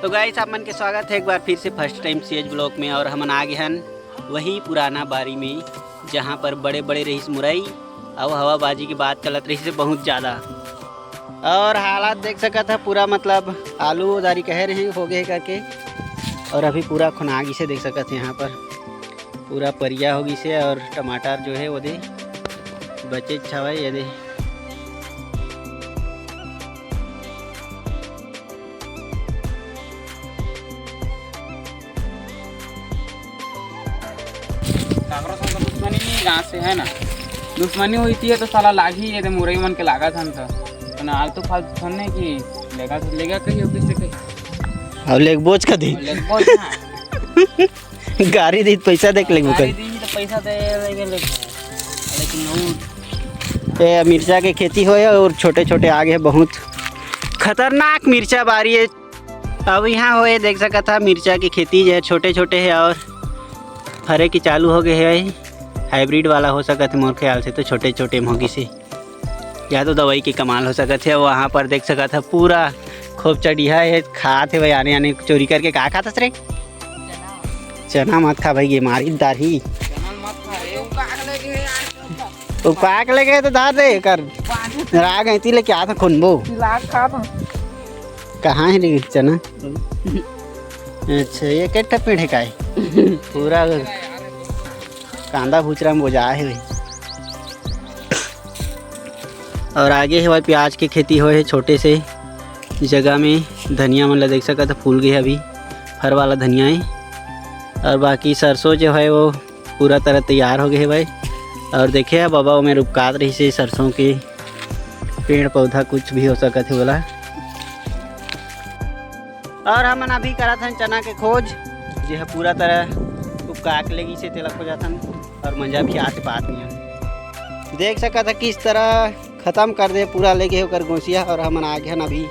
तो गाइस आप मन के स्वागत है एक बार फिर से फर्स्ट टाइम सीएच ब्लॉक में। और हमन आ गए हन वही पुराना बारी में जहाँ पर बड़े बड़े रहीस मुरई और हवाबाजी की बात चलत रही से बहुत ज़्यादा। और हालात देख सकत है पूरा, मतलब आलू उदारी कह रहे हो गए करके। और अभी पूरा खुनागी से देख सकत है यहाँ पर पूरा परिया होगी से। और टमाटर जो है वो दे बचे छवा ये दे। दुश्मनी नहीं गाँव से है ना, दुश्मनी होती है तो साला लाग ही ये मुरई मन के लागत हम तो ना आलतू फालतू थोड़ने की लेगा तो लेगा कहीं किसी कहीं और लेग बोझ का दे गाड़ी दी पैसा देख लेंगे गाड़ी दी तो पैसा दे लेकिन ये मिर्चा के खेती हो और छोटे छोटे आगे बहुत खतरनाक मिर्चा बारी है। अब यहाँ हो देख सका था मिर्चा की खेती जो है छोटे छोटे है और फरे की चालू हो गए है। हाइब्रिड वाला हो सकता है मोर ख्याल से तो छोटे छोटे मोगी से, या तो दवाई की कमाल हो सकता है। वहाँ पर देख सका था पूरा खूब चढ़िया है खाते भाई आने आने चोरी करके। कहा खाता रे चना मत खा भाई, ये मारी दारी तो पाक ले गए तो दाद दे कर राग ऐती ले क्या था खुनबो कहाँ है लेकिन चना। अच्छा ये कैटा पेड़ है काय पूरा कांदा भूचरा में बोझा है भाई। और आगे है भाई प्याज की खेती हो है छोटे से जगह में। धनिया मतलब देख सका था फूल गया अभी फर वाला धनिया है। और बाकी सरसों जो है वो पूरा तरह तैयार हो गए है भाई। और देखे बाबा में रुपकात रही से सरसों के पेड़ पौधा कुछ भी हो सकत है बोला। और हमन अभी करा था चना के खोज जो है पूरा तरह उपकाक लेगी से तेला खो जाता और मंजा भी आते पात नहीं देख सका था किस तरह ख़त्म कर दे पूरा लेके होकर गोसिया। और हमन आ गए अभी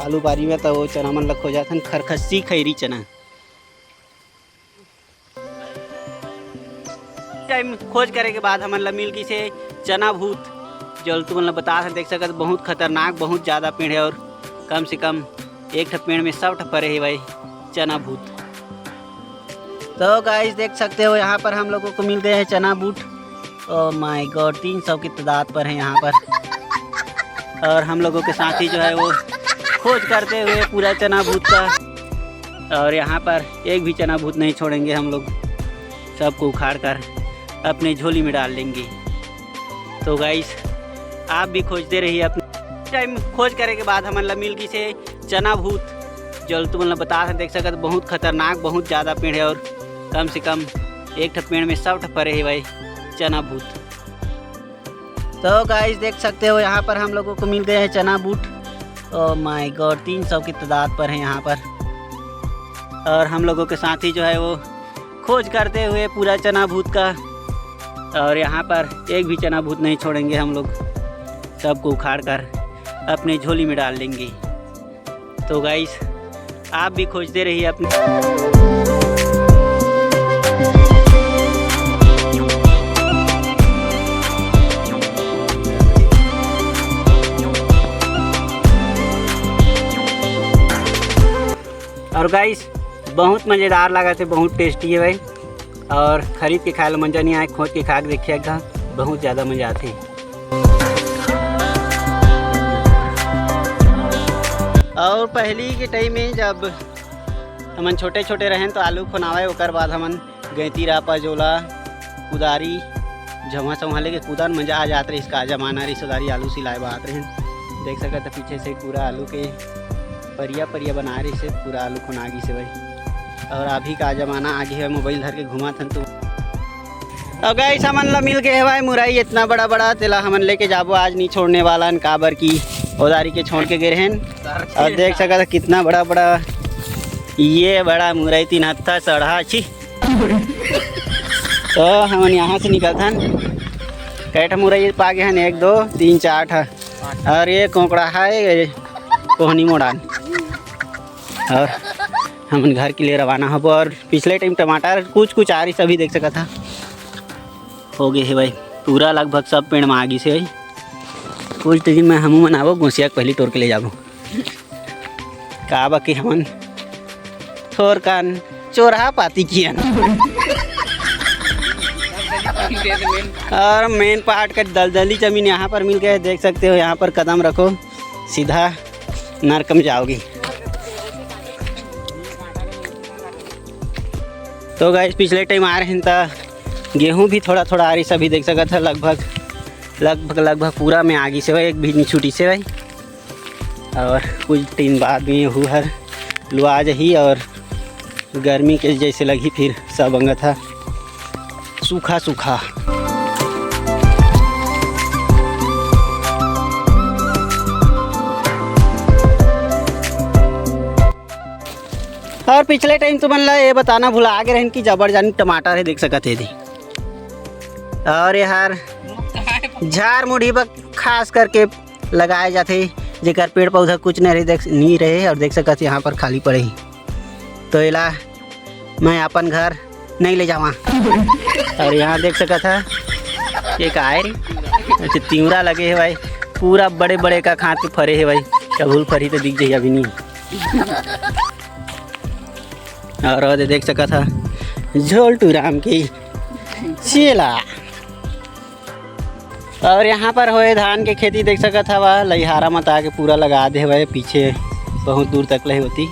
आलू बारी में तो वो चना मन लग हो जाता खरखस्सी खैरी चना। टाइम खोज करे के बाद हमन ला मिल गई से चना भूत जो तुम मतलब बता देख सकते बहुत खतरनाक बहुत ज़्यादा पेड़ है। और कम से कम एक ठप पेड़ में 100 ठप परे है भाई चना भूत। तो गाइस देख सकते हो यहाँ पर हम लोगों को मिल गए हैं चना बूट। ओह माय गॉड 300 की तादाद पर है यहाँ पर। और हम लोगों के साथी जो है वो खोज करते हुए पूरा चना भूत का। और यहाँ पर एक भी चना भूत नहीं छोड़ेंगे हम लोग, सबको उखाड़ कर अपने झोली में डाल लेंगे। तो गाइस आप भी खोजते रहिए अपने टाइम खोज करे के बाद हमारे मिल गई से चना भूत जो तुम मतलब बता देख सकते बहुत खतरनाक बहुत ज़्यादा पेड़ है। और कम से कम एक ठप पेड़ में 100 ठप परे है भाई चना भूत। तो गाइस देख सकते हो यहाँ पर हम लोगों को मिल गए हैं चना बूट। ओह माय गॉड 300 की तादाद पर है यहाँ पर। और हम लोगों के साथी जो है वो खोज करते हुए पूरा चना भूत का। और यहाँ पर एक भी चना भूत नहीं छोड़ेंगे हम लोग, सबको उखाड़ कर अपने झोली में डाल लेंगे। तो गाइस आप भी खोजते रहिए अपने। और गाइस बहुत मज़ेदार लगा थे, बहुत टेस्टी है भाई। और खरीद के खाए मजा नहीं आए, खोज के खा के देखिएगा बहुत ज़्यादा मज़ा आते। और पहली के टाइम में जब हमन छोटे छोटे रहें तो आलू खुनावे ओकर बाद हमन गैती रापा जोला कुदारी झमा चौहा लेके कूदन मज़ा आ जाते रही। इसका जमाना रिश्तेदारी आलू सिलाए बात रहे देख सकते तो पीछे से पूरा आलू के परिया परिया बना रही से पूरा आलू खुनागी से भाई। और अभी का ज़माना आगे है मोबाइल धर के घुमा थन तो। अब गाइस हमन ला मिल गए भाई मुरई इतना बड़ा बड़ा तेला हमन लेके जाबो आज नहीं छोड़ने वाला काबर की औदारी के छोड़ के गए हैं। और देख सका था कितना बड़ा बड़ा ये बड़ा मुरई 3 हत्था सड़ा छी। तो हमन यहाँ से निकलथन कैठ मुरई पा गए हैं 1 2 3 4 और ये कोकड़ा है कोहनी मोड़ान। और हम घर के लिए रवाना हो। और पिछले टाइम टमाटर कुछ कुछ आ रही सभी देख सका था हो गए है भाई पूरा लगभग सब पेड़ में आगी से भाई। कुछ दिन में हमू मनाबो गोसिया पहली तोड़ के ले जाबो का बाकी हमन थोर कान चोरहा पाती किया और मेन पार्ट का दलदली जमीन यहाँ पर मिल गए, देख सकते हो। यहाँ पर कदम रखो सीधा नरक में जाओगी। तो गाइस पिछले टाइम आ रहे हैं तो गेहूँ भी थोड़ा थोड़ा आ रही, सभी देख सकता था। लगभग पूरा में आगी से भाई, एक भी नहीं छुटी से भाई। और कुछ दिन बाद में हुहर लुआ जही और गर्मी के जैसे लगी, फिर सब अंग था सूखा सूखा। और पिछले टाइम तो मन ला ये बताना भुला आगे रहन कि जबर जानी टमाटर है, देख सकते थे। और यार झाड़ मुढ़ी पर खास करके लगाए जाते, जेकर पेड़ पौधा कुछ नहीं रहे और देख सकते यहाँ पर खाली पड़े ही। तो इला मैं अपन घर नहीं ले जावा। और यहाँ देख सकता था एक आए अच्छा तिवरा लगे है भाई, पूरा बड़े बड़े का खाद के फरे है भाई। कबूल फरी तो दिख जाइए अभी नहीं। और देख सका था झोलटू राम की चेला। और यहाँ पर होए धान के खेती देख सका था, वह लइहारा मत आके पूरा लगा दे भाई, पीछे बहुत दूर तक लही होती।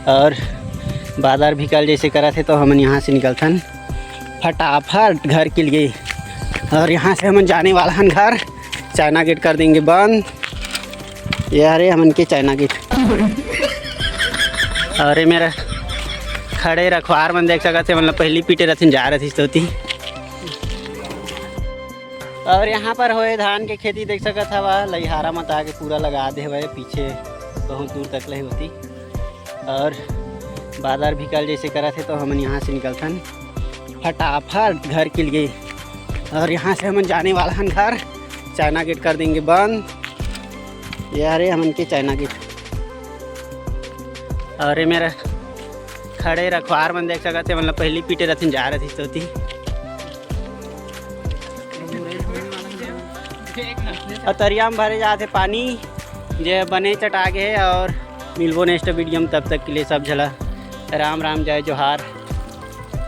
और बाजार भी कल जैसे करा थे तो हम यहाँ से निकलथन फटाफट घर के लिए। और यहाँ से हम जाने वाला हन घर, चाइना गेट कर देंगे बंद। ये अरे हमन के चाइना गेट। अरे मेरा खड़े रखवार मन देख सकते, मतलब पहली पीटे रथिन जा रही होती। और यहाँ पर होए धान के खेती देख सकता था, वह लइहारा मत आके पूरा लगा दे भाई, पीछे बहुत दूर तक लही होती। और बाजार भी कल जैसे करा थे तो हम यहाँ से निकलथन फटाफट घर के लिए। और यहाँ से हम जाने वाला हन घर, चाइना गेट कर देंगे बंद। ये अरे हमन के चाइना गेट। अरे मेरा खड़े रखवार मन देख सकते, मतलब पहली पीटे रथिन जा रही होती। और तरिया में भरे जाते पानी जे बने चटा गए। और मिलबो नेक्स्ट वीडियो में, तब तक के लिए सब झला राम राम जय जोहार।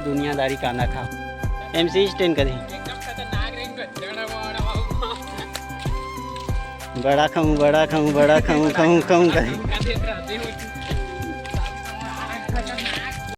दुनियादारी कांदा खा MC स्टैंड करी बड़ा खाऊं करी।